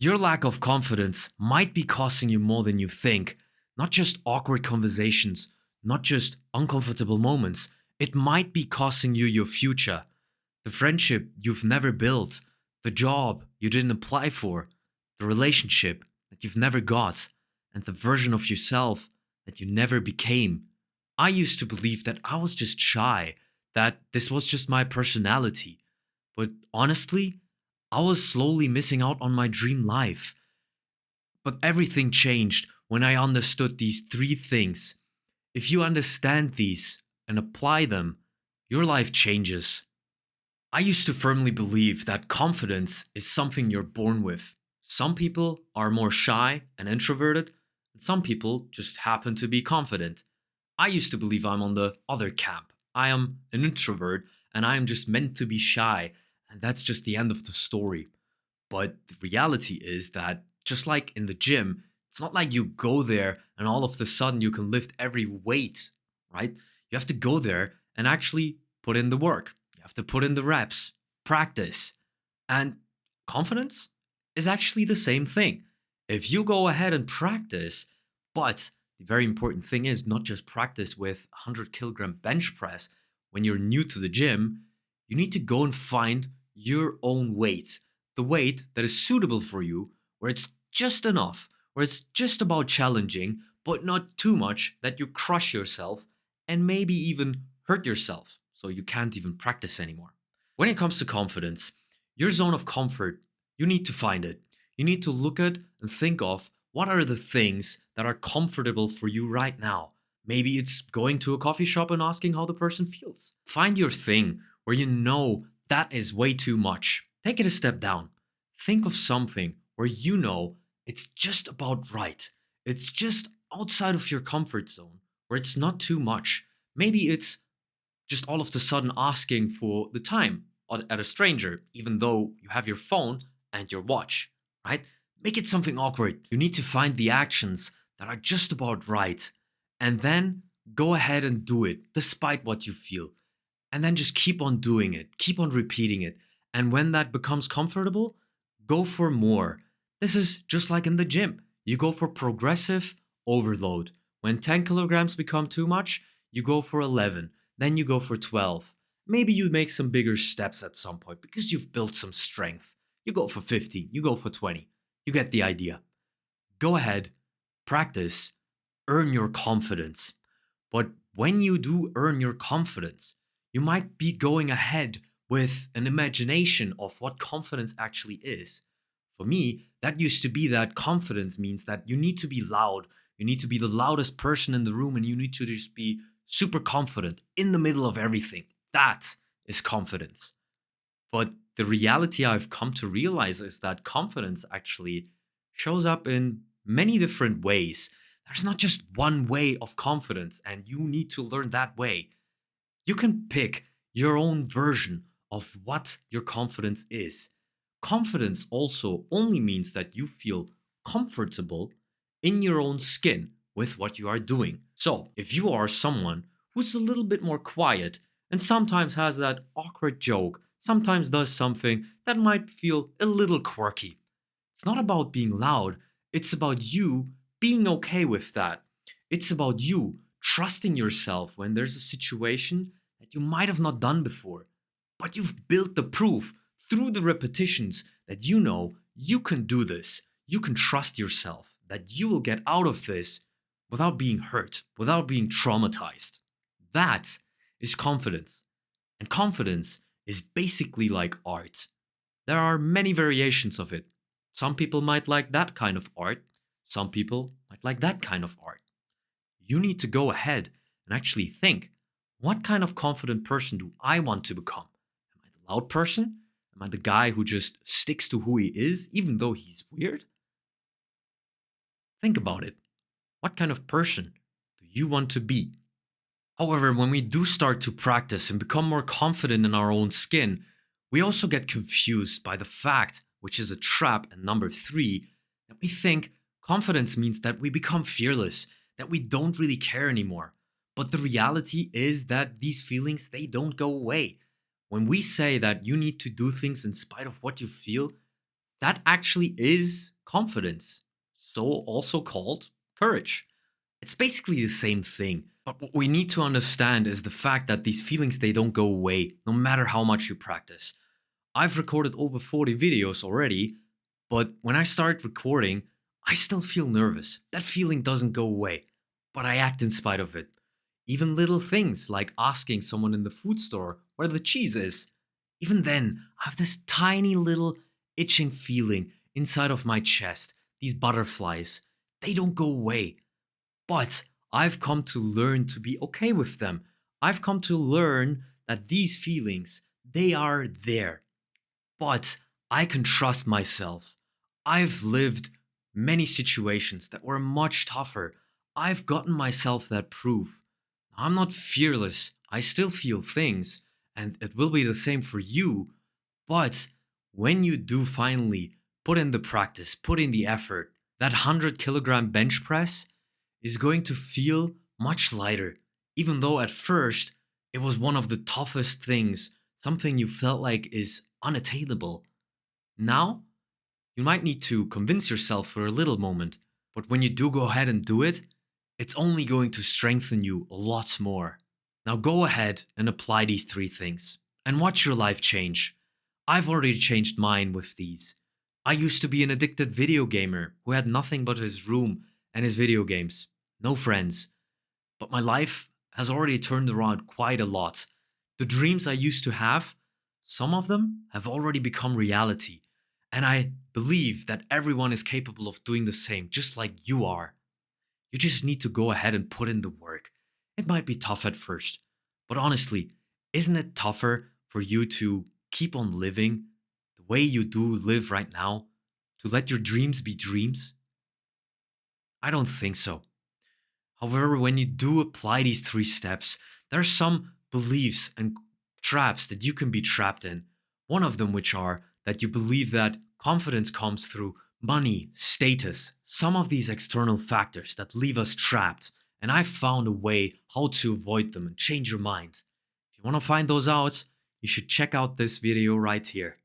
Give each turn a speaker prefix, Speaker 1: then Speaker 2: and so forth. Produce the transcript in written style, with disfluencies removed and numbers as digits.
Speaker 1: Your lack of confidence might be costing you more than you think. Not just awkward conversations, not just uncomfortable moments. It might be costing you your future, the friendship you've never built, the job you didn't apply for, the relationship that you've never got, and the version of yourself that you never became. I used to believe that I was just shy, that this was just my personality. But honestly, I was slowly missing out on my dream life. But everything changed when I understood these three things. If you understand these and apply them, your life changes. I used to firmly believe that confidence is something you're born with. Some people are more shy and introverted, and some people just happen to be confident. I used to believe I'm on the other camp. I am an introvert and I am just meant to be shy, and that's just the end of the story. But the reality is that, just like in the gym, it's not like you go there and all of a sudden you can lift every weight, right? You have to go there and actually put in the work. You have to put in the reps, practice. And confidence is actually the same thing. If you go ahead and practice, but the very important thing is not just practice with 100 kilogram bench press when you're new to the gym, you need to go and find your own weight, the weight that is suitable for you, where it's just enough, where it's just about challenging, but not too much that you crush yourself and maybe even hurt yourself so you can't even practice anymore. When it comes to confidence, your zone of comfort, you need to find it. You need to look at and think of what are the things that are comfortable for you right now. Maybe it's going to a coffee shop and asking how the person feels. Find your thing where you know that is way too much. Take it a step down. Think of something where you know it's just about right. It's just outside of your comfort zone, where it's not too much. Maybe it's just all of a sudden asking for the time at a stranger, even though you have your phone and your watch, right? Make it something awkward. You need to find the actions that are just about right, and then go ahead and do it despite what you feel. And then just keep on doing it, keep on repeating it. And when that becomes comfortable, go for more. This is just like in the gym. You go for progressive overload. When 10 kilograms become too much, you go for 11. Then you go for 12. Maybe you make some bigger steps at some point because you've built some strength. You go for 15, you go for 20. You get the idea. Go ahead, practice, earn your confidence. But when you do earn your confidence, you might be going ahead with an imagination of what confidence actually is. For me, that used to be that confidence means that you need to be loud. You need to be the loudest person in the room and you need to just be super confident in the middle of everything. That is confidence. But the reality I've come to realize is that confidence actually shows up in many different ways. There's not just one way of confidence, and you need to learn that way. You can pick your own version of what your confidence is. Confidence also only means that you feel comfortable in your own skin with what you are doing. So, if you are someone who's a little bit more quiet and sometimes has that awkward joke, sometimes does something that might feel a little quirky, it's not about being loud, it's about you being okay with that. It's about you trusting yourself when there's a situation that you might have not done before, but you've built the proof through the repetitions that you know you can do this. You can trust yourself that you will get out of this without being hurt, without being traumatized. That is confidence. And confidence is basically like art. There are many variations of it. Some people might like that kind of art, some people might like that kind of art. You need to go ahead and actually think, what kind of confident person do I want to become? Am I the loud person? Am I the guy who just sticks to who he is, even though he's weird? Think about it. What kind of person do you want to be? However, when we do start to practice and become more confident in our own skin, we also get confused by the fact, which is a trap, and number three, that we think confidence means that we become fearless, that we don't really care anymore. But the reality is that these feelings, they don't go away. When we say that you need to do things in spite of what you feel, that actually is confidence, so also called courage. It's basically the same thing. But what we need to understand is the fact that these feelings they don't go away no matter how much you practice. I've recorded over 40 videos already, but when I start recording, I still feel nervous. That feeling doesn't go away, but I act in spite of it. Even little things like asking someone in the food store where the cheese is. Even then, I have this tiny little itching feeling inside of my chest. These butterflies, they don't go away. But I've come to learn to be okay with them. I've come to learn that these feelings, they are there. But I can trust myself. I've lived many situations that were much tougher. I've gotten myself that proof. I'm not fearless. I still feel things, and it will be the same for you. But when you do finally put in the practice, put in the effort, that 100 kilogram bench press is going to feel much lighter, even though at first it was one of the toughest things, something you felt like is unattainable. Now, you might need to convince yourself for a little moment, but when you do go ahead and do it, it's only going to strengthen you a lot more. Now go ahead and apply these three things and watch your life change. I've already changed mine with these. I used to be an addicted video gamer who had nothing but his room and his video games, no friends. But my life has already turned around quite a lot. The dreams I used to have, some of them have already become reality. And I believe that everyone is capable of doing the same, just like you are. You just need to go ahead and put in the work. It might be tough at first, but honestly, isn't it tougher for you to keep on living the way you do live right now? To let your dreams be dreams? I don't think so. However, when you do apply these three steps, there are some beliefs and traps that you can be trapped in. One of them, which are that you believe that confidence comes through money, status, some of these external factors that leave us trapped. And I've found a way how to avoid them and change your mind. If you want to find those out, you should check out this video right here.